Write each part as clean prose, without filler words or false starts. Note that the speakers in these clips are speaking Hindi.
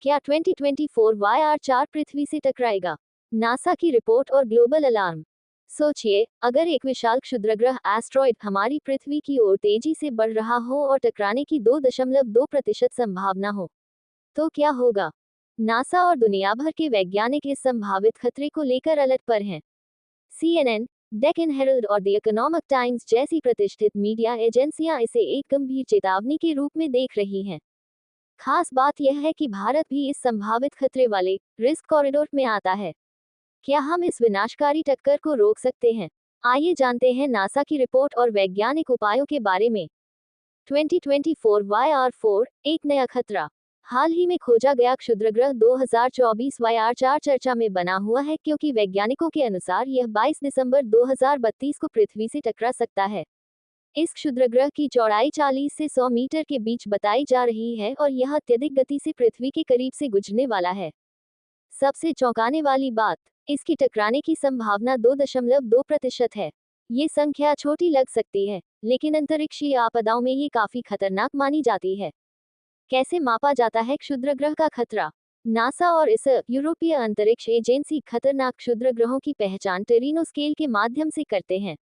क्या 2024 YR4 पृथ्वी से टकराएगा? नासा की रिपोर्ट और ग्लोबल अलार्म। सोचिए, अगर एक विशाल क्षुद्रग्रह एस्ट्रॉइड हमारी पृथ्वी की ओर तेजी से बढ़ रहा हो और टकराने की 2.2% संभावना हो, तो क्या होगा? नासा और दुनिया भर के वैज्ञानिक इस संभावित खतरे को लेकर अलर्ट पर हैं। CNN, डेक्कन हेरल्ड और द इकोनॉमिक टाइम्स जैसी प्रतिष्ठित मीडिया एजेंसियां इसे एक गंभीर चेतावनी के रूप में देख रही हैं। खास बात यह है कि भारत भी इस संभावित खतरे वाले रिस्क कॉरिडोर में आता है। क्या हम इस विनाशकारी टक्कर को रोक सकते हैं? आइए जानते हैं नासा की रिपोर्ट और वैज्ञानिक उपायों के बारे में। 2024 YR4 एक नया खतरा। हाल ही में खोजा गया क्षुद्रग्रह 2024 YR4 चर्चा में बना हुआ है क्योंकि वैज्ञानिकों के अनुसार यह 22 दिसंबर 2032 को पृथ्वी से टकरा सकता है। इस क्षुद्रग्रह की चौड़ाई 40 से 100 मीटर के बीच बताई जा रही है और यह अत्यधिक गति से पृथ्वी के करीब से गुजरने वाला है। सबसे चौंकाने वाली बात, इसकी टकराने की संभावना 2.2% है। ये संख्या छोटी लग सकती है, लेकिन अंतरिक्षीय आपदाओं में ये काफी खतरनाक मानी जाती है। कैसे मापा जाता है क्षुद्रग्रह का खतरा? नासा और इस यूरोपीय अंतरिक्ष एजेंसी खतरनाक क्षुद्रग्रहों की पहचान टेरिनो स्केल के माध्यम से करते हैं।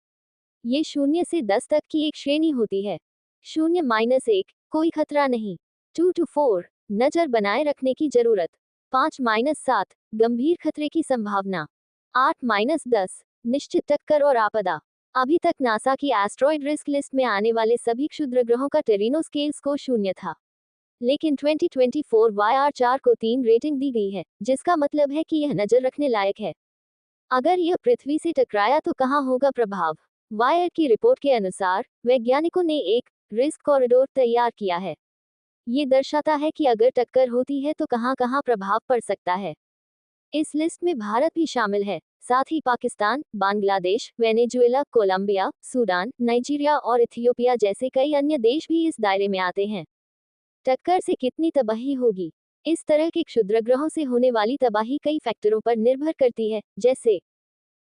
ये 0 से 10 तक की एक श्रेणी होती है। 0-1 कोई खतरा नहीं। 2-4 नजर बनाए रखने की जरूरत। 5-7 गंभीर खतरे की संभावना। 8-10 निश्चित टक्कर और आपदा। अभी तक नासा की एस्ट्रॉइड रिस्क लिस्ट में आने वाले सभी क्षुद्रग्रहों का टेरिनो स्केल स्कोर 0 था, लेकिन 2024 YR4 को 3 रेटिंग दी गई है, जिसका मतलब है कि यह नजर रखने लायक है। अगर यह पृथ्वी से टकराया तो कहां होगा प्रभाव? वायर की रिपोर्ट के अनुसार वैज्ञानिकों ने एक रिस्क कॉरिडोर तैयार किया है। ये दर्शाता है कि अगर टक्कर होती है तो कहां कहां प्रभाव पड़ सकता है। इस लिस्ट में भारत भी शामिल है, साथ ही Pakistan, Bangladesh, Venezuela, Colombia, Sudan, Nigeria और इथियोपिया जैसे कई अन्य देश भी इस दायरे में आते हैं। टक्कर से कितनी तबाही होगी? इस तरह के क्षुद्रग्रहों से होने वाली तबाही कई फैक्टरों पर निर्भर करती है, जैसे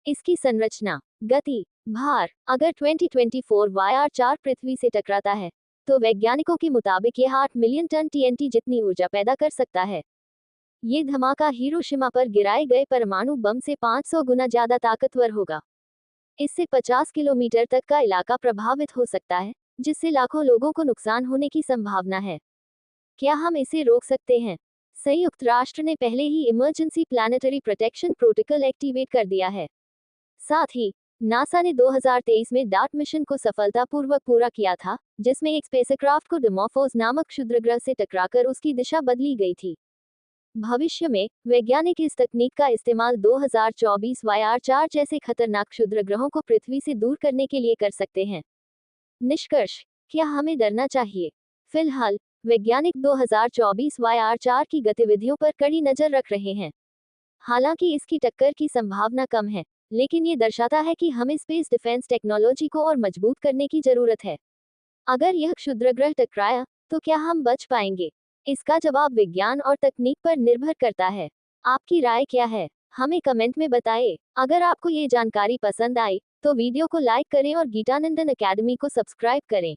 इसकी संरचना, गति, भार। अगर 2024 YR4 पृथ्वी से टकराता है, तो वैज्ञानिकों के मुताबिक यह 8 मिलियन टन TNT जितनी ऊर्जा पैदा कर सकता है। ये धमाका हिरोशिमा पर गिराए गए परमाणु बम से 500 गुना ज्यादा ताकतवर होगा। इससे 50 किलोमीटर तक का इलाका प्रभावित हो सकता है, जिससे लाखों लोगों को नुकसान होने की संभावना है। क्या हम इसे रोक सकते हैं? संयुक्त राष्ट्र ने पहले ही emergency planetary protection protocol activate कर दिया है। साथ ही नासा ने 2023 में डार्ट मिशन को सफलतापूर्वक पूरा किया था, जिसमें एक स्पेसक्राफ्ट को डिमॉर्फोस नामक क्षुद्रग्रह से टकराकर उसकी दिशा बदली गई थी। भविष्य में वैज्ञानिक इस तकनीक का इस्तेमाल 2024 YR4 जैसे खतरनाक क्षुद्रग्रहों को पृथ्वी से दूर करने के लिए कर सकते हैं। निष्कर्ष, क्या हमें डरना चाहिए? फिलहाल वैज्ञानिक 2024 YR4 की गतिविधियों पर कड़ी नजर रख रहे हैं। हालांकि इसकी टक्कर की संभावना कम है, लेकिन ये दर्शाता है कि हमें स्पेस डिफेंस टेक्नोलॉजी को और मजबूत करने की जरूरत है। अगर यह क्षुद्रग्रह टकराया, तो क्या हम बच पाएंगे? इसका जवाब विज्ञान और तकनीक पर निर्भर करता है। आपकी राय क्या है? हमें कमेंट में बताएं। अगर आपको ये जानकारी पसंद आई, तो वीडियो को लाइक करें और गीतानंदन अकेडमी को सब्सक्राइब करें।